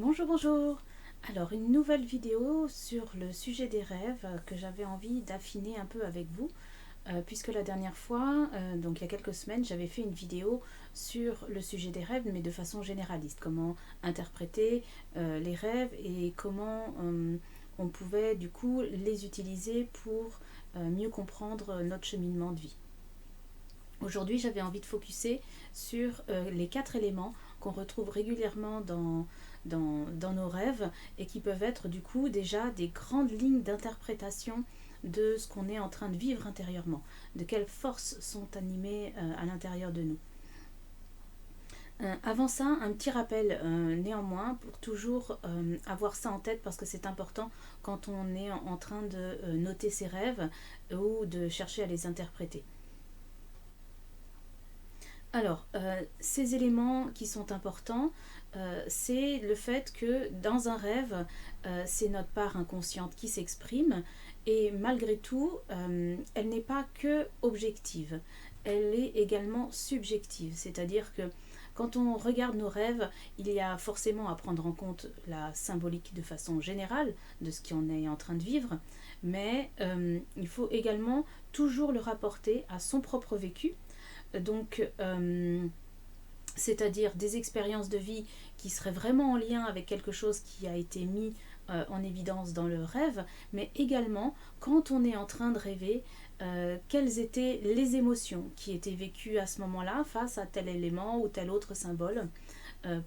Bonjour, bonjour. Alors, une nouvelle vidéo sur le sujet des rêves que j'avais envie d'affiner un peu avec vous, puisque la dernière fois, donc il y a quelques semaines, j'avais fait une vidéo sur le sujet des rêves, mais de façon généraliste, comment interpréter les rêves et comment on pouvait du coup les utiliser pour mieux comprendre notre cheminement de vie. Aujourd'hui, j'avais envie de focuser sur les 4 éléments qu'on retrouve régulièrement dans nos rêves et qui peuvent être du coup déjà des grandes lignes d'interprétation de ce qu'on est en train de vivre intérieurement, de quelles forces sont animées à l'intérieur de nous. Avant ça, un petit rappel néanmoins pour toujours avoir ça en tête parce que c'est important quand on est en train de noter ses rêves ou de chercher à les interpréter. Alors, ces éléments qui sont importants, c'est le fait que dans un rêve, c'est notre part inconsciente qui s'exprime et malgré tout, elle n'est pas que objective, elle est également subjective, c'est-à-dire que quand on regarde nos rêves, il y a forcément à prendre en compte la symbolique de façon générale de ce qu'on est en train de vivre, mais il faut également toujours le rapporter à son propre vécu. Donc, c'est-à-dire des expériences de vie qui seraient vraiment en lien avec quelque chose qui a été mis en évidence dans le rêve, mais également quand on est en train de rêver, quelles étaient les émotions qui étaient vécues à ce moment-là face à tel élément ou tel autre symbole.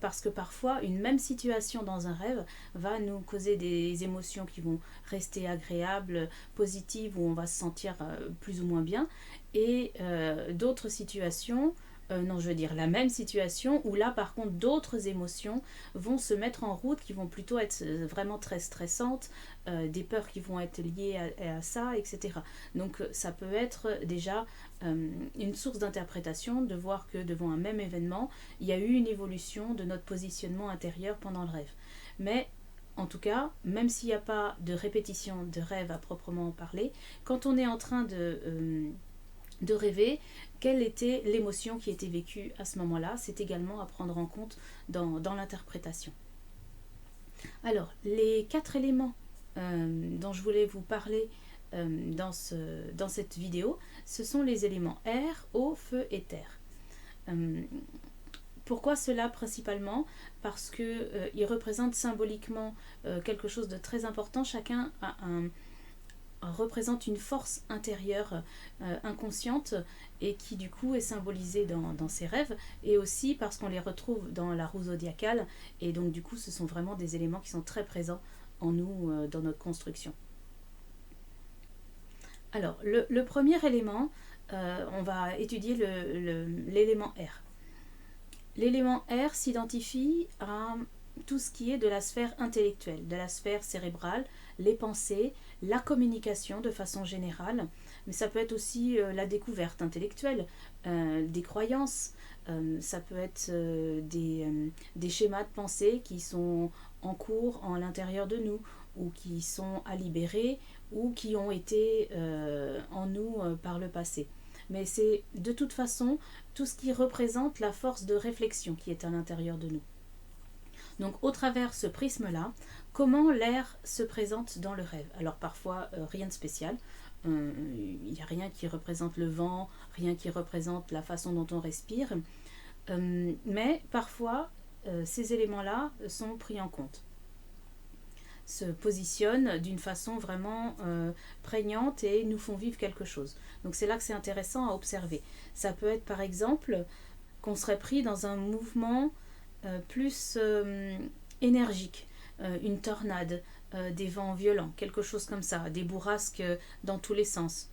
Parce que parfois une même situation dans un rêve va nous causer des émotions qui vont rester agréables, positives, où on va se sentir plus ou moins bien, et d'autres situations, non, je veux dire la même situation, où là par contre d'autres émotions vont se mettre en route, qui vont plutôt être vraiment très stressantes, des peurs qui vont être liées à ça, etc. Donc ça peut être déjà une source d'interprétation de voir que devant un même événement, il y a eu une évolution de notre positionnement intérieur pendant le rêve. Mais en tout cas, même s'il n'y a pas de répétition de rêve à proprement parler, quand on est en train de rêver, quelle était l'émotion qui était vécue à ce moment-là, c'est également à prendre en compte dans l'interprétation. Alors, les 4 éléments dont je voulais vous parler dans cette vidéo, ce sont les éléments air, eau, feu et terre. Pourquoi cela principalement? Parce qu'ils représentent symboliquement quelque chose de très important. Chacun représente une force intérieure inconsciente et qui du coup est symbolisée dans ses rêves, et aussi parce qu'on les retrouve dans la roue zodiacale, et donc du coup ce sont vraiment des éléments qui sont très présents en nous dans notre construction. Alors le premier élément, on va étudier l'élément air. L'élément R s'identifie à tout ce qui est de la sphère intellectuelle, de la sphère cérébrale, les pensées, la communication de façon générale, mais ça peut être aussi la découverte intellectuelle, des croyances, ça peut être des schémas de pensée qui sont en cours à l'intérieur de nous, ou qui sont à libérer, ou qui ont été en nous par le passé. Mais c'est de toute façon tout ce qui représente la force de réflexion qui est à l'intérieur de nous. Donc au travers ce prisme-là, comment l'air se présente dans le rêve? Alors parfois rien de spécial, il n'y a rien qui représente le vent, rien qui représente la façon dont on respire, mais parfois ces éléments-là sont pris en compte, se positionnent d'une façon vraiment prégnante et nous font vivre quelque chose. Donc c'est là que c'est intéressant à observer. Ça peut être par exemple qu'on serait pris dans un mouvement plus énergique, une tornade, des vents violents, quelque chose comme ça, des bourrasques dans tous les sens.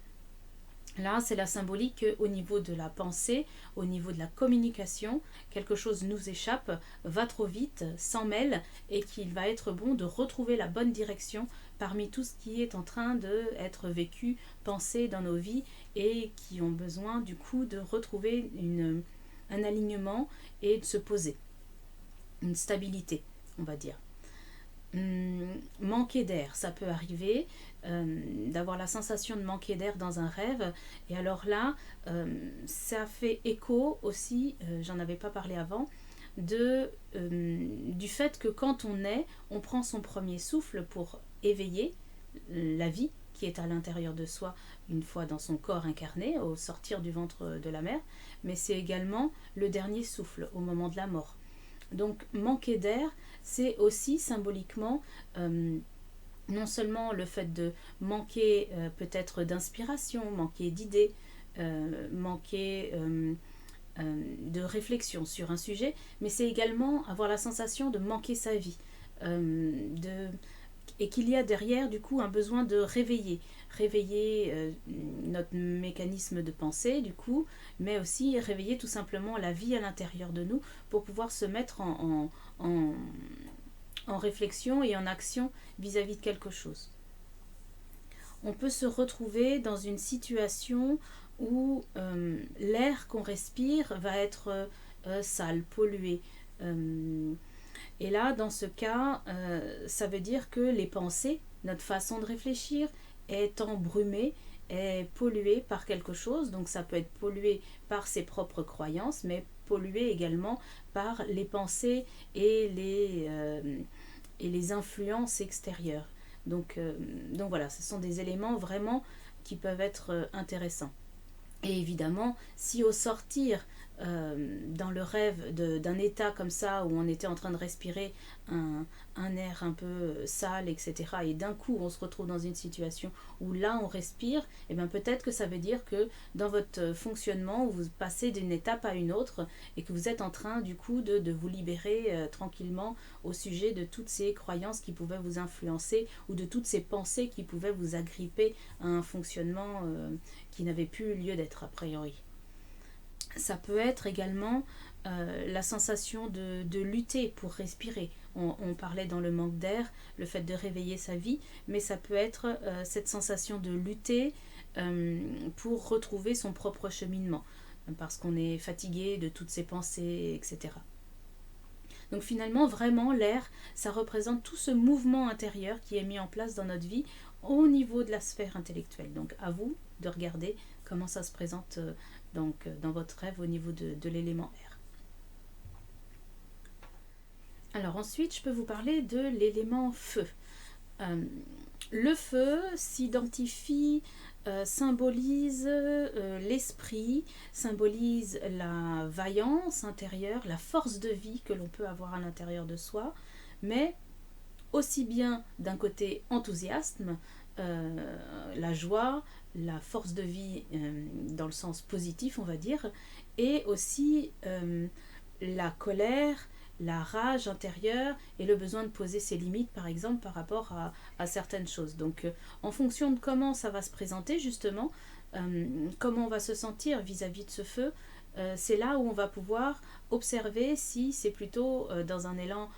Là, c'est la symbolique au niveau de la pensée, au niveau de la communication, quelque chose nous échappe, va trop vite, s'en mêle, et qu'il va être bon de retrouver la bonne direction parmi tout ce qui est en train d'être vécu, pensé dans nos vies, et qui ont besoin du coup de retrouver un alignement et de se poser, une stabilité, on va dire. Manquer d'air, ça peut arriver, d'avoir la sensation de manquer d'air dans un rêve, et alors là ça fait écho aussi, j'en avais pas parlé avant, du fait que quand on naît, on prend son premier souffle pour éveiller la vie qui est à l'intérieur de soi une fois dans son corps incarné au sortir du ventre de la mère, mais c'est également le dernier souffle au moment de la mort. Donc manquer d'air, c'est aussi symboliquement non seulement le fait de manquer peut-être d'inspiration, manquer d'idées, manquer de réflexion sur un sujet, mais c'est également avoir la sensation de manquer sa vie, et qu'il y a derrière du coup un besoin de réveiller notre mécanisme de pensée du coup, mais aussi réveiller tout simplement la vie à l'intérieur de nous pour pouvoir se mettre en réflexion et en action vis-à-vis de quelque chose. On peut se retrouver dans une situation où l'air qu'on respire va être sale, pollué. Et là, dans ce cas, ça veut dire que les pensées, notre façon de réfléchir, est embrumée, est polluée par quelque chose. Donc ça peut être pollué par ses propres croyances, mais pollué également par les pensées et les influences extérieures. Donc voilà, ce sont des éléments vraiment qui peuvent être intéressants. Et évidemment, si au sortir dans le rêve d'un état comme ça où on était en train de respirer un air un peu sale, etc., et d'un coup on se retrouve dans une situation où là on respire, et bien peut-être que ça veut dire que dans votre fonctionnement vous passez d'une étape à une autre et que vous êtes en train du coup de vous libérer tranquillement au sujet de toutes ces croyances qui pouvaient vous influencer ou de toutes ces pensées qui pouvaient vous agripper à un fonctionnement qui n'avait plus lieu d'être a priori. Ça peut être également la sensation de lutter pour respirer. On parlait dans le manque d'air, le fait de réveiller sa vie, mais ça peut être cette sensation de lutter pour retrouver son propre cheminement, parce qu'on est fatigué de toutes ces pensées, etc. Donc finalement, vraiment, l'air, ça représente tout ce mouvement intérieur qui est mis en place dans notre vie au niveau de la sphère intellectuelle. Donc à vous de regarder comment ça se présente dans votre rêve au niveau de l'élément air. Alors ensuite, je peux vous parler de l'élément feu. Le feu s'identifie, symbolise l'esprit, symbolise la vaillance intérieure, la force de vie que l'on peut avoir à l'intérieur de soi, mais aussi bien d'un côté enthousiasme, la joie, la force de vie dans le sens positif on va dire, et aussi la colère, la rage intérieure et le besoin de poser ses limites par exemple par rapport à certaines choses. Donc en fonction de comment ça va se présenter justement, comment on va se sentir vis-à-vis de ce feu, c'est là où on va pouvoir observer si c'est plutôt dans un élan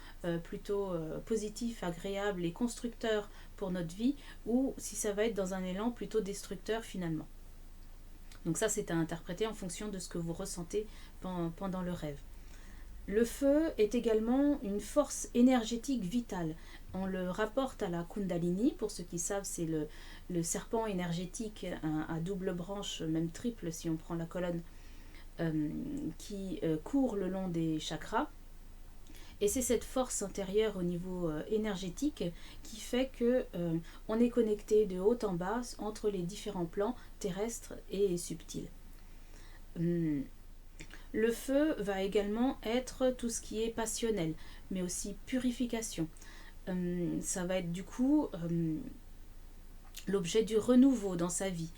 plutôt positif, agréable et constructeur pour notre vie, ou si ça va être dans un élan plutôt destructeur finalement. Donc ça c'est à interpréter en fonction de ce que vous ressentez pendant le rêve. Le feu est également une force énergétique vitale. On le rapporte à la Kundalini, pour ceux qui savent, c'est le serpent énergétique à double branche, même triple si on prend la colonne, qui court le long des chakras. Et c'est cette force intérieure au niveau énergétique qui fait que on est connecté de haut en bas entre les différents plans terrestres et subtils. Le feu va également être tout ce qui est passionnel, mais aussi purification. Ça va être du coup l'objet du renouveau dans sa vie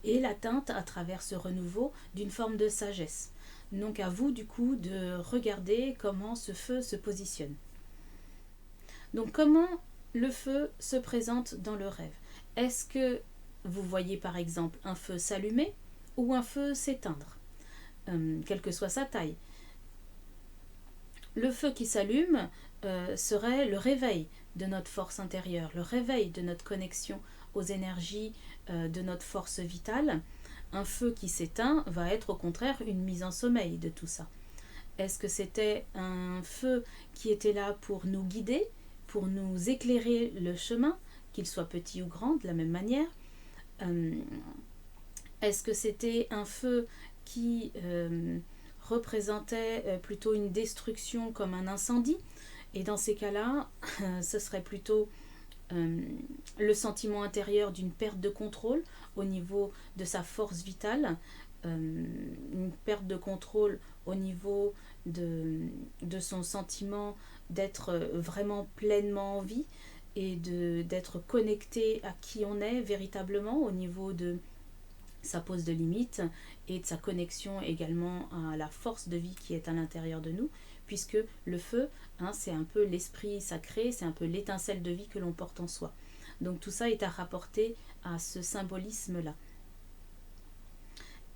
et l'atteinte à travers ce renouveau d'une forme de sagesse. Donc à vous du coup de regarder comment ce feu se positionne. Donc comment le feu se présente dans le rêve? Est-ce que vous voyez par exemple un feu s'allumer ou un feu s'éteindre, quelle que soit sa taille? Le feu qui s'allume serait le réveil de notre force intérieure, le réveil de notre connexion aux énergies de notre force vitale. Un feu qui s'éteint va être au contraire une mise en sommeil de tout ça. Est-ce que c'était un feu qui était là pour nous guider, pour nous éclairer le chemin, qu'il soit petit ou grand de la même manière? Est-ce que c'était un feu qui représentait plutôt une destruction comme un incendie. Et dans ces cas-là, ce serait plutôt le sentiment intérieur d'une perte de contrôle au niveau de sa force vitale, une perte de contrôle au niveau de son sentiment d'être vraiment pleinement en vie et d'être connecté à qui on est véritablement au niveau de sa pose de limite et de sa connexion également à la force de vie qui est à l'intérieur de nous, puisque le feu, c'est un peu l'esprit sacré, c'est un peu l'étincelle de vie que l'on porte en soi. Donc tout ça est à rapporter à ce symbolisme-là.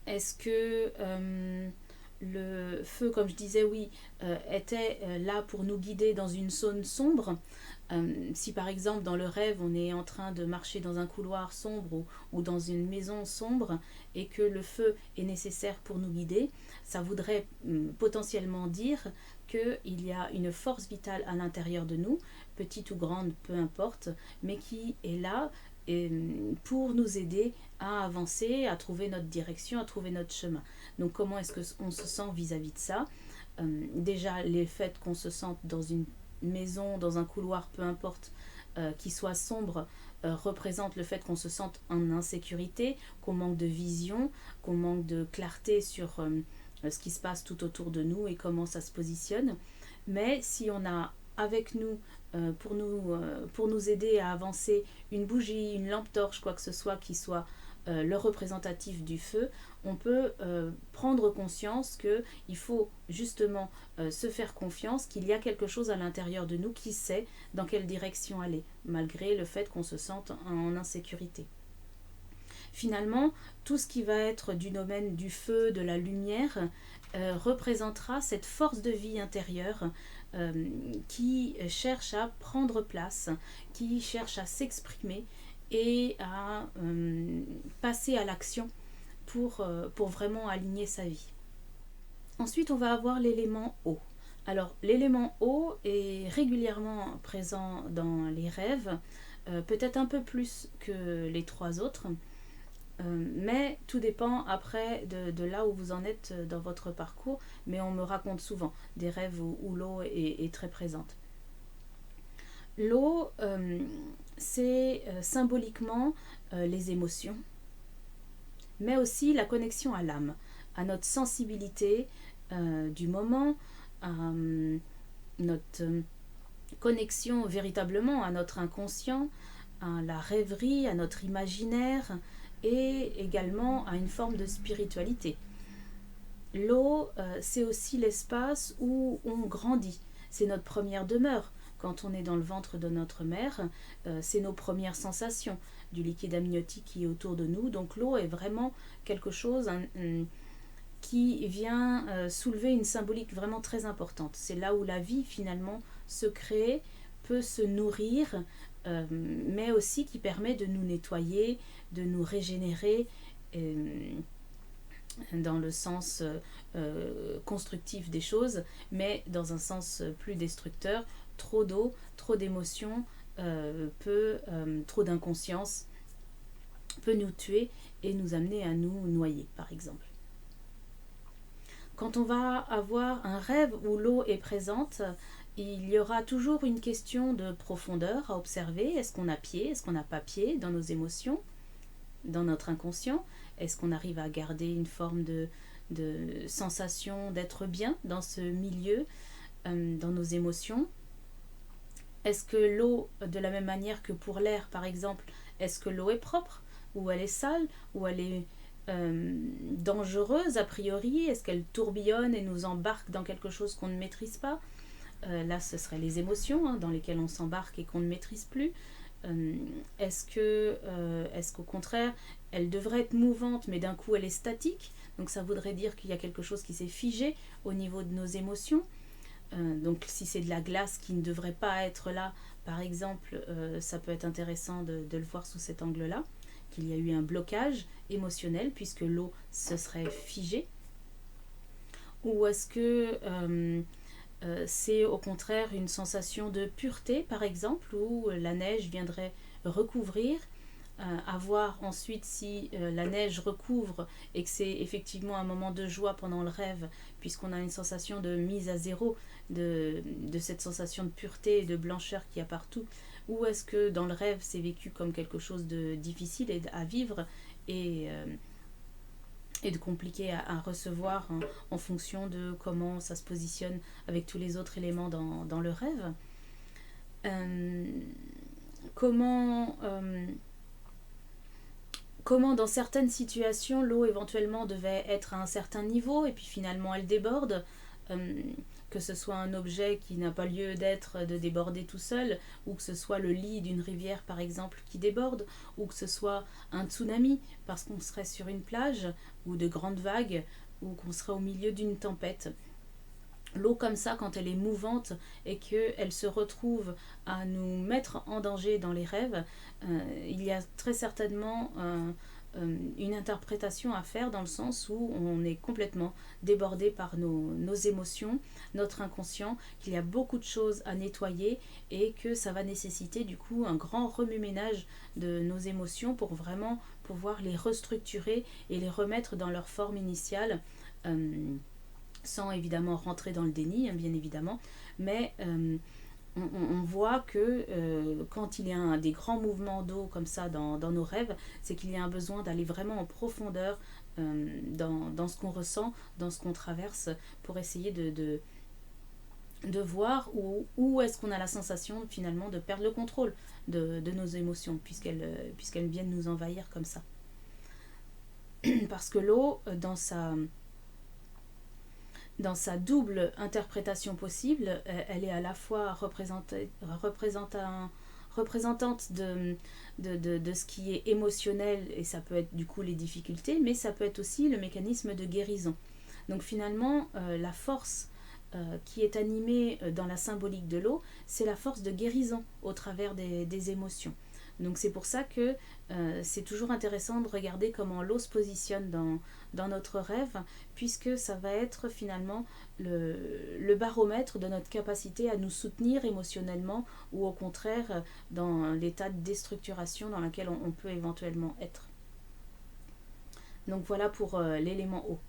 Est-ce que le feu, comme je disais, oui, était là pour nous guider dans une zone sombre? Si par exemple dans le rêve on est en train de marcher dans un couloir sombre ou dans une maison sombre et que le feu est nécessaire pour nous guider, ça voudrait potentiellement dire qu'il y a une force vitale à l'intérieur de nous, petite ou grande, peu importe, mais qui est là pour nous aider à avancer, à trouver notre direction, à trouver notre chemin. Donc comment est-ce qu'on se sent vis-à-vis de ça? Déjà, les faits qu'on se sente dans une maison, dans un couloir, peu importe, qui soit sombre, représente le fait qu'on se sente en insécurité, qu'on manque de vision, qu'on manque de clarté sur ce qui se passe tout autour de nous et comment ça se positionne. Mais si on a avec nous, pour nous aider à avancer, une bougie, une lampe torche, quoi que ce soit qui soit le représentatif du feu, on peut prendre conscience qu'il faut justement se faire confiance, qu'il y a quelque chose à l'intérieur de nous qui sait dans quelle direction aller, malgré le fait qu'on se sente en insécurité. Finalement, tout ce qui va être du domaine du feu, de la lumière, représentera cette force de vie intérieure qui cherche à prendre place, qui cherche à s'exprimer et à passer à l'action pour vraiment aligner sa vie. Ensuite, on va avoir l'élément eau. Alors, l'élément eau est régulièrement présent dans les rêves, peut-être un peu plus que les trois autres, mais tout dépend après de là où vous en êtes dans votre parcours, mais on me raconte souvent des rêves où l'eau est très présente. L'eau, c'est symboliquement les émotions, mais aussi la connexion à l'âme, à notre sensibilité du moment, à notre connexion véritablement à notre inconscient, à la rêverie, à notre imaginaire et également à une forme de spiritualité. L'eau, c'est aussi l'espace où on grandit, c'est notre première demeure. Quand on est dans le ventre de notre mère, c'est nos premières sensations du liquide amniotique qui est autour de nous. Donc l'eau est vraiment quelque chose qui vient soulever une symbolique vraiment très importante. C'est là où la vie finalement se crée, peut se nourrir, mais aussi qui permet de nous nettoyer, de nous régénérer dans le sens constructif des choses, mais dans un sens plus destructeur. Trop d'eau, trop d'émotions, trop d'inconscience peut nous tuer et nous amener à nous noyer, par exemple. Quand on va avoir un rêve où l'eau est présente, il y aura toujours une question de profondeur à observer. Est-ce qu'on a pied, est-ce qu'on n'a pas pied dans nos émotions, dans notre inconscient? Est-ce qu'on arrive à garder une forme de sensation d'être bien dans ce milieu, dans nos émotions? Est-ce que l'eau, de la même manière que pour l'air par exemple, est-ce que l'eau est propre, ou elle est sale, ou elle est dangereuse a priori? Est-ce qu'elle tourbillonne et nous embarque dans quelque chose qu'on ne maîtrise pas? Là ce seraient les émotions dans lesquelles on s'embarque et qu'on ne maîtrise plus. Est-ce qu'au contraire elle devrait être mouvante mais d'un coup elle est statique, donc ça voudrait dire qu'il y a quelque chose qui s'est figé au niveau de nos émotions. Donc si c'est de la glace qui ne devrait pas être là par exemple, ça peut être intéressant de le voir sous cet angle là, qu'il y a eu un blocage émotionnel puisque l'eau se serait figée. Ou est-ce que c'est au contraire une sensation de pureté par exemple, où la neige viendrait recouvrir à voir ensuite si la neige recouvre et que c'est effectivement un moment de joie pendant le rêve, puisqu'on a une sensation de mise à zéro, de cette sensation de pureté et de blancheur qu'il y a partout, ou est-ce que dans le rêve c'est vécu comme quelque chose de difficile à vivre et, euh, et de compliqué à recevoir en fonction de comment ça se positionne avec tous les autres éléments dans le rêve. Euh, comment... comment dans certaines situations l'eau éventuellement devait être à un certain niveau et puis finalement elle déborde, euh, que ce soit un objet qui n'a pas lieu d'être de déborder tout seul, ou que ce soit le lit d'une rivière par exemple qui déborde, ou que ce soit un tsunami parce qu'on serait sur une plage, ou de grandes vagues, ou qu'on serait au milieu d'une tempête. L'eau comme ça, quand elle est mouvante et qu'elle se retrouve à nous mettre en danger dans les rêves, il y a très certainement une interprétation à faire dans le sens où on est complètement débordé par nos émotions, notre inconscient, qu'il y a beaucoup de choses à nettoyer et que ça va nécessiter du coup un grand remue-ménage de nos émotions pour vraiment pouvoir les restructurer et les remettre dans leur forme initiale. Sans évidemment rentrer dans le déni, hein, bien évidemment, mais on voit que quand il y a des grands mouvements d'eau comme ça dans nos rêves, c'est qu'il y a un besoin d'aller vraiment en profondeur dans ce qu'on ressent, dans ce qu'on traverse, pour essayer de voir où est-ce qu'on a la sensation finalement de perdre le contrôle de nos émotions, puisqu'elles viennent nous envahir comme ça. Parce que l'eau, dans sa double interprétation possible, elle est à la fois représentante de ce qui est émotionnel, et ça peut être du coup les difficultés, mais ça peut être aussi le mécanisme de guérison. Donc finalement, la force qui est animée dans la symbolique de l'eau, c'est la force de guérison au travers des émotions. Donc c'est pour ça que c'est toujours intéressant de regarder comment l'eau se positionne dans notre rêve, puisque ça va être finalement le baromètre de notre capacité à nous soutenir émotionnellement, ou au contraire dans l'état de déstructuration dans lequel on peut éventuellement être. Donc voilà pour l'élément eau.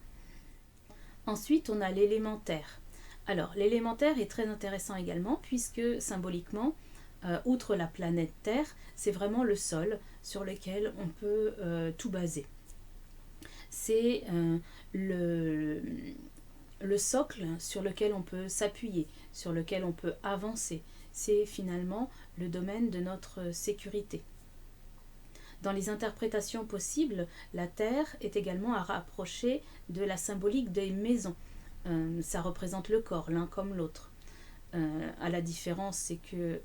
Ensuite, on a l'élément terre. Alors, l'élément terre est très intéressant également, puisque symboliquement, outre la planète Terre, c'est vraiment le sol sur lequel on peut tout baser. C'est le socle sur lequel on peut s'appuyer, sur lequel on peut avancer. C'est finalement le domaine de notre sécurité. Dans les interprétations possibles, la terre est également à rapprocher de la symbolique des maisons. Ça représente le corps, l'un comme l'autre. À la différence, c'est que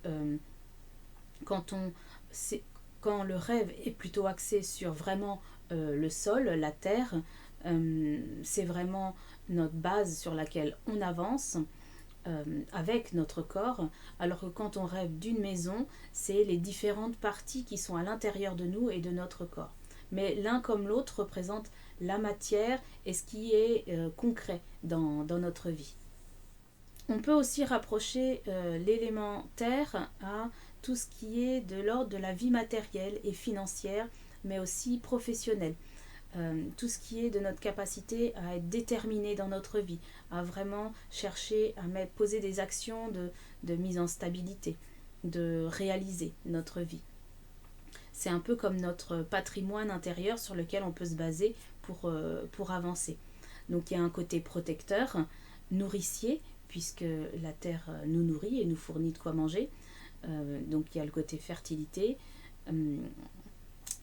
quand le rêve est plutôt axé sur vraiment le sol, la terre, c'est vraiment notre base sur laquelle on avance avec notre corps, alors que quand on rêve d'une maison, c'est les différentes parties qui sont à l'intérieur de nous et de notre corps. Mais l'un comme l'autre représente la matière et ce qui est concret dans notre vie. On peut aussi rapprocher l'élément terre à tout ce qui est de l'ordre de la vie matérielle et financière, mais aussi professionnelle. Tout ce qui est de notre capacité à être déterminé dans notre vie, à vraiment chercher à poser des actions de mise en stabilité, de réaliser notre vie. C'est un peu comme notre patrimoine intérieur sur lequel on peut se baser pour avancer. Donc il y a un côté protecteur, nourricier, puisque la terre nous nourrit et nous fournit de quoi manger. Donc il y a le côté fertilité,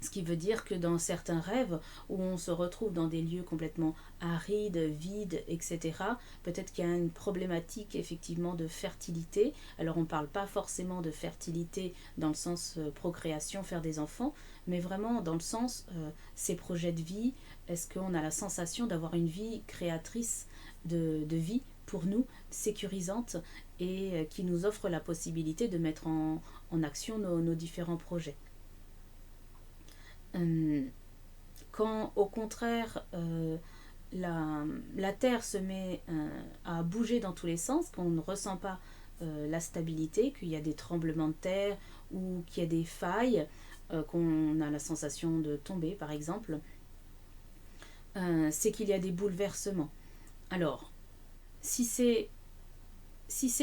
ce qui veut dire que dans certains rêves où on se retrouve dans des lieux complètement arides, vides, etc., peut-être qu'il y a une problématique effectivement de fertilité. Alors on ne parle pas forcément de fertilité dans le sens procréation, faire des enfants, mais vraiment dans le sens ces projets de vie. Est-ce qu'on a la sensation d'avoir une vie créatrice de vie pour nous, sécurisante, et qui nous offre la possibilité de mettre en action nos différents projets. Quand au contraire la terre se met à bouger dans tous les sens, qu'on ne ressent pas la stabilité, qu'il y a des tremblements de terre ou qu'il y a des failles, qu'on a la sensation de tomber par exemple, c'est qu'il y a des bouleversements. Alors, si c'est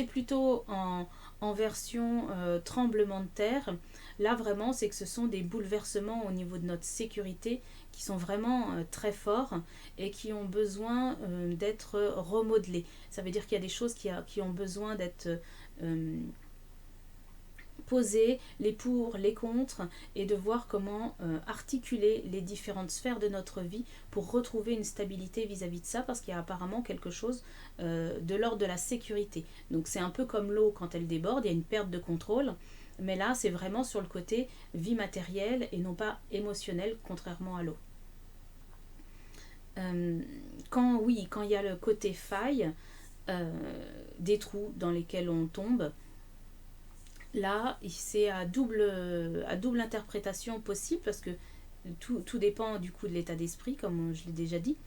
plutôt en version tremblement de terre, là vraiment c'est que ce sont des bouleversements au niveau de notre sécurité qui sont vraiment très forts et qui ont besoin d'être remodelés. Ça veut dire qu'il y a des choses qui ont besoin d'être posées, les pour, les contre, et de voir comment articuler les différentes sphères de notre vie pour retrouver une stabilité vis-à-vis de ça, parce qu'il y a apparemment quelque chose de l'ordre de la sécurité. Donc c'est un peu comme l'eau quand elle déborde, il y a une perte de contrôle, mais là c'est vraiment sur le côté vie matérielle et non pas émotionnel, contrairement à l'eau. Quand il y a le côté faille, des trous dans lesquels on tombe, là c'est à double interprétation possible, parce que tout dépend du coup de l'état d'esprit, comme je l'ai déjà dit.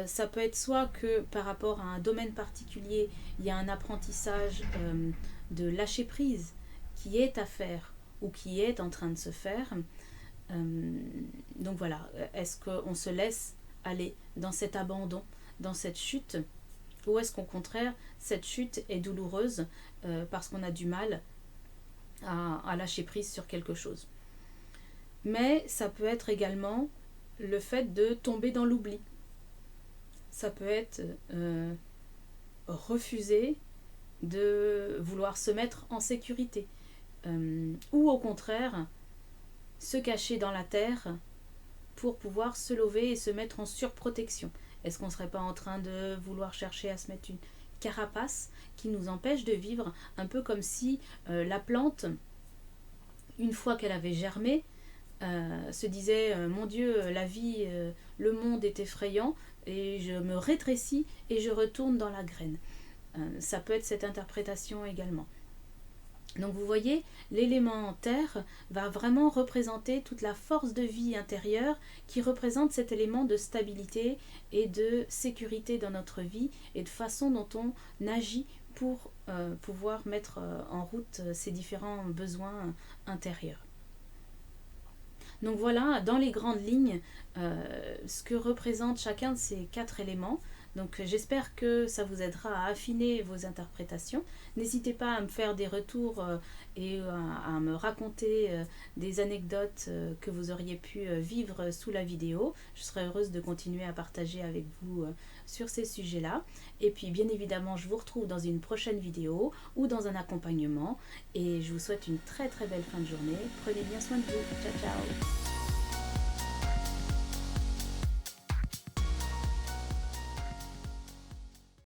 Ça peut être soit que par rapport à un domaine particulier, il y a un apprentissage de lâcher prise qui est à faire ou qui est en train de se faire. Donc voilà, est-ce qu'on se laisse aller dans cet abandon, dans cette chute, ou est-ce qu'au contraire, cette chute est douloureuse parce qu'on a du mal à lâcher prise sur quelque chose. Mais ça peut être également le fait de tomber dans l'oubli. Ça peut être refuser de vouloir se mettre en sécurité. Ou au contraire, se cacher dans la terre pour pouvoir se lever et se mettre en surprotection. Est-ce qu'on ne serait pas en train de vouloir chercher à se mettre une carapace qui nous empêche de vivre, un peu comme si la plante, une fois qu'elle avait germé, se disait mon Dieu, la vie, le monde est effrayant, et je me rétrécis et je retourne dans la graine. Ça peut être cette interprétation également. Donc vous voyez, l'élément terre va vraiment représenter toute la force de vie intérieure qui représente cet élément de stabilité et de sécurité dans notre vie et de façon dont on agit pour pouvoir mettre en route ces différents besoins intérieurs. Donc voilà, dans les grandes lignes, ce que représente chacun de ces 4 éléments. Donc j'espère que ça vous aidera à affiner vos interprétations. N'hésitez pas à me faire des retours et à me raconter des anecdotes que vous auriez pu vivre sous la vidéo. Je serai heureuse de continuer à partager avec vous sur ces sujets-là. Et puis bien évidemment, je vous retrouve dans une prochaine vidéo ou dans un accompagnement. Et je vous souhaite une très très belle fin de journée. Prenez bien soin de vous. Ciao ciao.